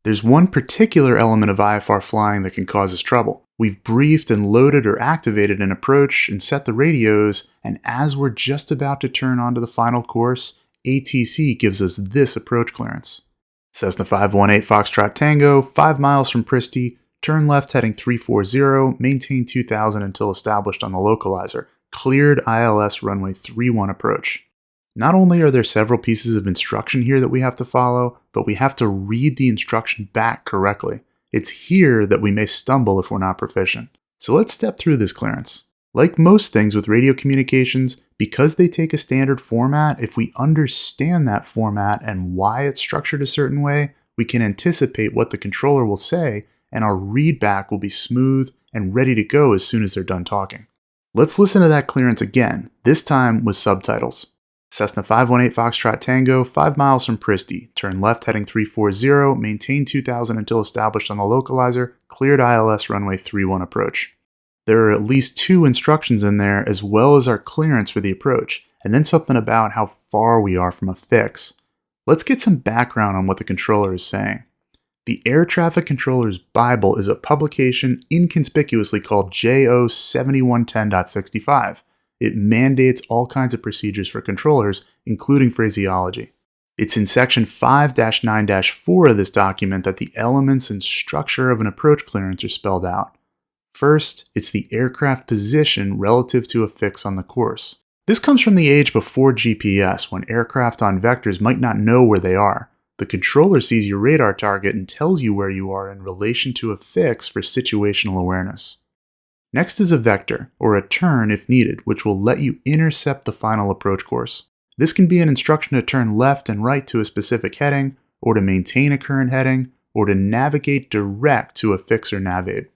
There's one particular element of IFR flying that can cause us trouble. We've briefed and loaded or activated an approach and set the radios, and as we're just about to turn onto the final course, ATC gives us this approach clearance. Cessna 518 Foxtrot Tango, 5 miles from Pristey, turn left heading 340, maintain 2000 until established on the localizer, cleared ILS runway 31 approach. Not only are there several pieces of instruction here that we have to follow, but we have to read the instruction back correctly. It's here that we may stumble if we're not proficient. So let's step through this clearance. Like most things with radio communications, because they take a standard format, if we understand that format and why it's structured a certain way, we can anticipate what the controller will say, and our readback will be smooth and ready to go as soon as they're done talking. Let's listen to that clearance again, this time with subtitles. Cessna 518 Foxtrot Tango, 5 miles from Pristey, turn left heading 340, maintain 2000 until established on the localizer, cleared ILS runway 31 approach. There are at least 2 instructions in there as well as our clearance for the approach, and then something about how far we are from a fix. Let's get some background on what the controller is saying. The Air Traffic Controller's Bible is a publication inconspicuously called JO 7110.65. It mandates all kinds of procedures for controllers, including phraseology. It's in section 5-9-4 of this document that the elements and structure of an approach clearance are spelled out. First, it's the aircraft position relative to a fix on the course. This comes from the age before GPS, when aircraft on vectors might not know where they are. The controller sees your radar target and tells you where you are in relation to a fix for situational awareness. Next is a vector, or a turn if needed, which will let you intercept the final approach course. This can be an instruction to turn left and right to a specific heading, or to maintain a current heading, or to navigate direct to a fix or navaid.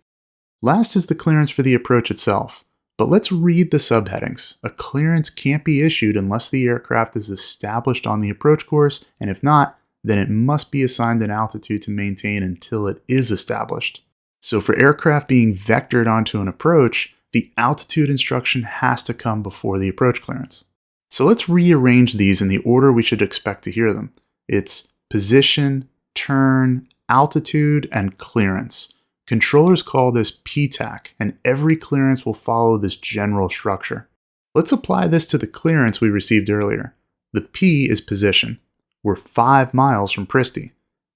Last is the clearance for the approach itself. But let's read the subheadings. A clearance can't be issued unless the aircraft is established on the approach course, and if not, then it must be assigned an altitude to maintain until it is established. So for aircraft being vectored onto an approach, the altitude instruction has to come before the approach clearance. So let's rearrange these in the order we should expect to hear them. It's position, turn, altitude, and clearance. Controllers call this PTAC, and every clearance will follow this general structure. Let's apply this to the clearance we received earlier. The P is position. We're 5 miles from Pristey.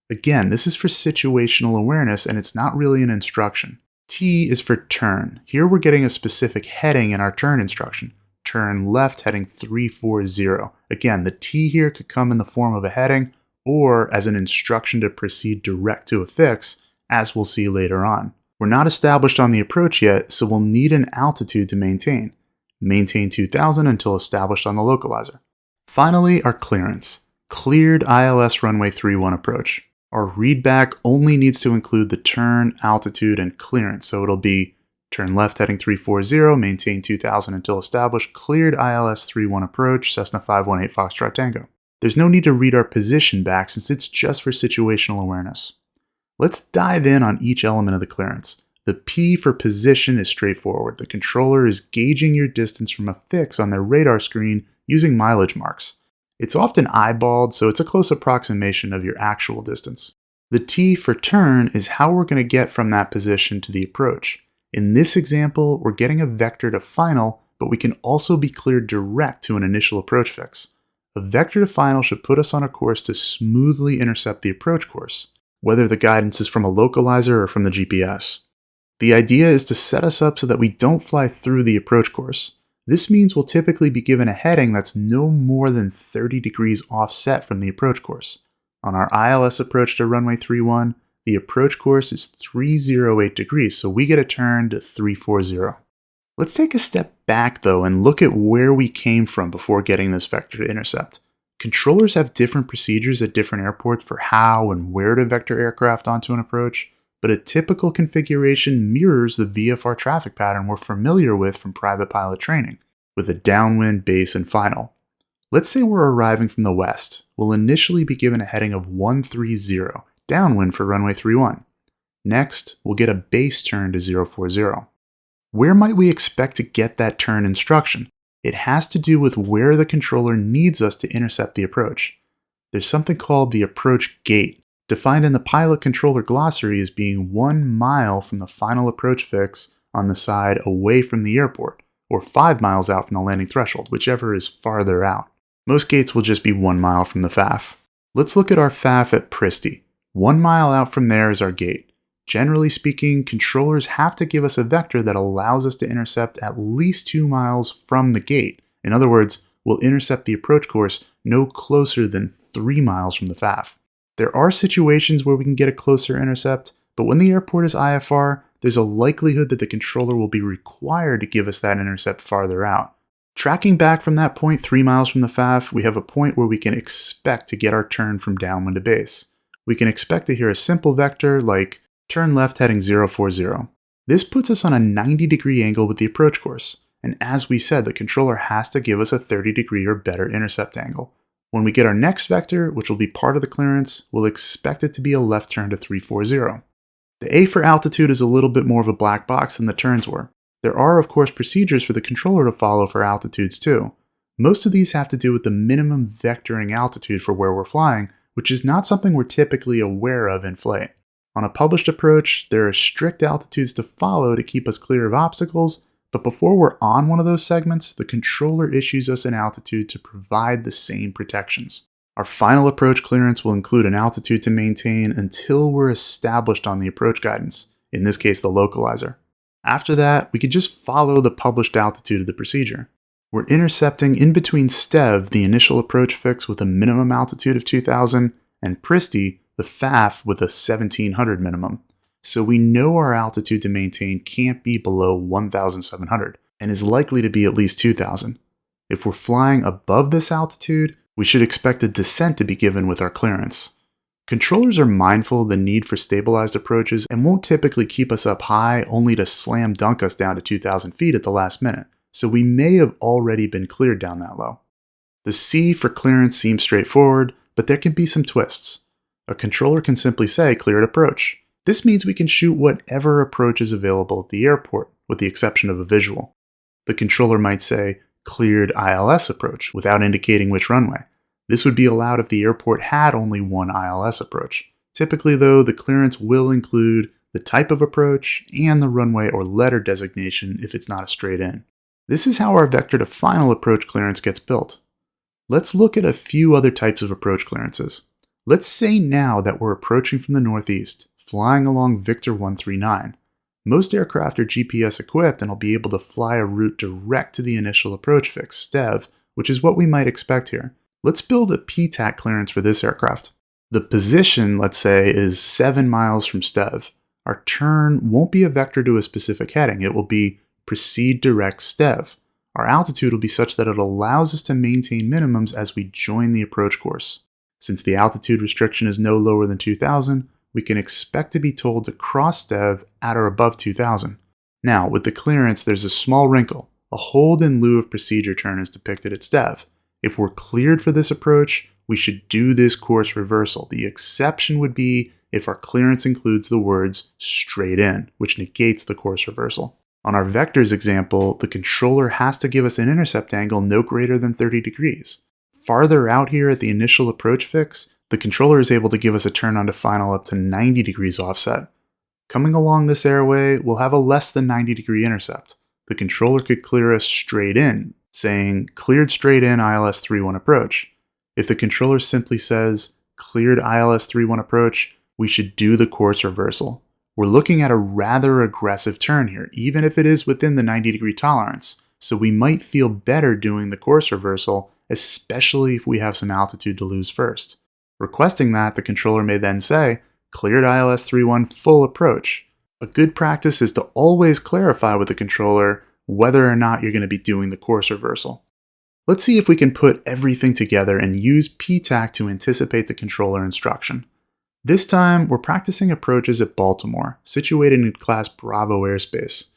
Again, this is for situational awareness, and it's not really an instruction. T is for turn. Here we're getting a specific heading in our turn instruction. Turn left heading 340. Again, the T here could come in the form of a heading or as an instruction to proceed direct to a fix, as we'll see later on. We're not established on the approach yet, so we'll need an altitude to maintain. Maintain 2000 until established on the localizer. Finally, our clearance. Cleared ILS runway 31 approach. Our readback only needs to include the turn, altitude, and clearance, so it'll be turn left heading 340, maintain 2000 until established, cleared ILS 31 approach, Cessna 518 Foxtrot Tango. There's no need to read our position back since it's just for situational awareness. Let's dive in on each element of the clearance. The P for position is straightforward. The controller is gauging your distance from a fix on their radar screen using mileage marks. It's often eyeballed, so it's a close approximation of your actual distance. The T for turn is how we're going to get from that position to the approach. In this example, we're getting a vector to final, but we can also be cleared direct to an initial approach fix. A vector to final should put us on a course to smoothly intercept the approach course, whether the guidance is from a localizer or from the GPS. The idea is to set us up so that we don't fly through the approach course. This means we'll typically be given a heading that's no more than 30 degrees offset from the approach course. On our ILS approach to runway 31, the approach course is 308 degrees, so we get a turn to 340. Let's take a step back though and look at where we came from before getting this vector to intercept. Controllers have different procedures at different airports for how and where to vector aircraft onto an approach, but a typical configuration mirrors the VFR traffic pattern we're familiar with from private pilot training, with a downwind, base, and final. Let's say we're arriving from the west. We'll initially be given a heading of 130, downwind for runway 31. Next, we'll get a base turn to 040. Where might we expect to get that turn instruction? It has to do with where the controller needs us to intercept the approach. There's something called the approach gate, defined in the pilot controller glossary as being 1 mile from the final approach fix on the side away from the airport, or 5 miles out from the landing threshold, whichever is farther out. Most gates will just be 1 mile from the FAF. Let's look at our FAF at Presti. 1 mile out from there is our gate. Generally speaking, controllers have to give us a vector that allows us to intercept at least 2 miles from the gate. In other words, we'll intercept the approach course no closer than 3 miles from the FAF. There are situations where we can get a closer intercept, but when the airport is IFR, there's a likelihood that the controller will be required to give us that intercept farther out. Tracking back from that point 3 miles from the FAF, we have a point where we can expect to get our turn from downwind to base. We can expect to hear a simple vector like turn left heading 040. This puts us on a 90-degree angle with the approach course, and as we said, the controller has to give us a 30-degree or better intercept angle. When we get our next vector, which will be part of the clearance, we'll expect it to be a left turn to 340. The A for altitude is a little bit more of a black box than the turns were. There are, of course, procedures for the controller to follow for altitudes too. Most of these have to do with the minimum vectoring altitude for where we're flying, which is not something we're typically aware of in flight. On a published approach, there are strict altitudes to follow to keep us clear of obstacles, but before we're on one of those segments, the controller issues us an altitude to provide the same protections. Our final approach clearance will include an altitude to maintain until we're established on the approach guidance, in this case the localizer. After that, we could just follow the published altitude of the procedure. We're intercepting in between STEV, the initial approach fix with a minimum altitude of 2000, and Presti, the FAF with a 1700 minimum. So we know our altitude to maintain can't be below 1700 and is likely to be at least 2000. If we're flying above this altitude, we should expect a descent to be given with our clearance. Controllers are mindful of the need for stabilized approaches and won't typically keep us up high only to slam dunk us down to 2000 feet at the last minute, so we may have already been cleared down that low. The C for clearance seems straightforward, but there can be some twists. A controller can simply say cleared approach. This means we can shoot whatever approach is available at the airport, with the exception of a visual. The controller might say cleared ILS approach without indicating which runway. This would be allowed if the airport had only one ILS approach. Typically though, the clearance will include the type of approach and the runway or letter designation if it's not a straight in. This is how our vector to final approach clearance gets built. Let's look at a few other types of approach clearances. Let's say now that we're approaching from the northeast, flying along Victor 139. Most aircraft are GPS equipped and will be able to fly a route direct to the initial approach fix, STEV, which is what we might expect here. Let's build a PTAC clearance for this aircraft. The position, let's say, is 7 miles from STEV. Our turn won't be a vector to a specific heading, it will be proceed direct STEV. Our altitude will be such that it allows us to maintain minimums as we join the approach course. Since the altitude restriction is no lower than 2000, we can expect to be told to cross STEV at or above 2000. Now, with the clearance, there's a small wrinkle. A hold in lieu of procedure turn is depicted at STEV. If we're cleared for this approach, we should do this course reversal. The exception would be if our clearance includes the words straight in, which negates the course reversal. On our vectors example, the controller has to give us an intercept angle no greater than 30 degrees. Farther out here at the initial approach fix, the controller is able to give us a turn on to final up to 90 degrees offset. Coming along this airway, we'll have a less than 90 degree intercept. The controller could clear us straight in, saying cleared straight in ILS 31 approach. If the controller simply says cleared ILS 31 approach, we should do the course reversal. We're looking at a rather aggressive turn here, even if it is within the 90 degree tolerance, so we might feel better doing the course reversal, especially if we have some altitude to lose first. Requesting that, the controller may then say, cleared ILS 31 full approach. A good practice is to always clarify with the controller whether or not you're going to be doing the course reversal. Let's see if we can put everything together and use PTAC to anticipate the controller instruction. This time, we're practicing approaches at Baltimore, situated in Class Bravo airspace.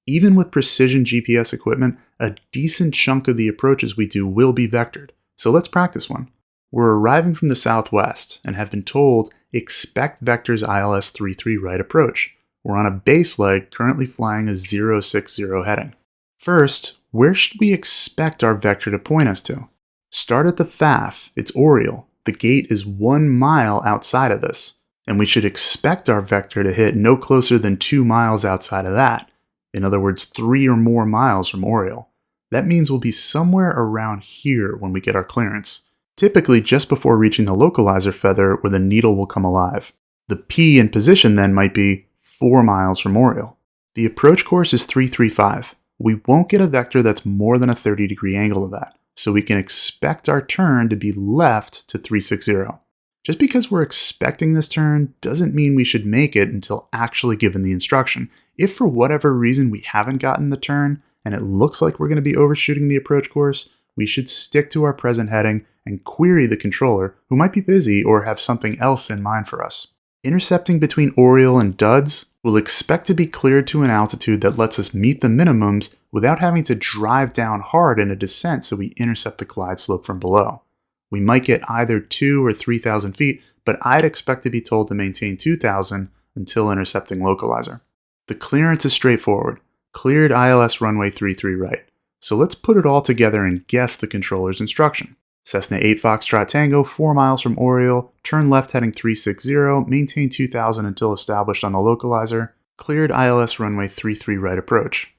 Even with precision GPS equipment, a decent chunk of the approaches we do will be vectored, so let's practice one. We're arriving from the southwest and have been told expect vectors ILS 33 right approach. We're on a base leg currently flying a 060 heading. First, where should we expect our vector to point us to? Start at the FAF, it's Oriole. The gate is 1 mile outside of this. And we should expect our vector to hit no closer than 2 miles outside of that. In other words, 3 or more miles from Oriole. That means we'll be somewhere around here when we get our clearance, typically just before reaching the localizer feather where the needle will come alive. The P in position then might be 4 miles from Oriole. The approach course is 335. We won't get a vector that's more than a 30-degree angle to that, so we can expect our turn to be left to 360. Just because we're expecting this turn doesn't mean we should make it until actually given the instruction. If for whatever reason we haven't gotten the turn, and it looks like we're going to be overshooting the approach course, we should stick to our present heading and query the controller, who might be busy or have something else in mind for us. Intercepting between Oriole and Duds, we'll expect to be cleared to an altitude that lets us meet the minimums without having to drive down hard in a descent so we intercept the glide slope from below. We might get either 2,000 or 3,000 feet, but I'd expect to be told to maintain 2,000 until intercepting localizer. The clearance is straightforward. Cleared ILS runway 33 right. So let's put it all together and guess the controller's instruction. Cessna 8 Foxtrot Tango, 4 miles from Oriole, turn left heading 360, maintain 2,000 until established on the localizer, cleared ILS runway 33 right approach.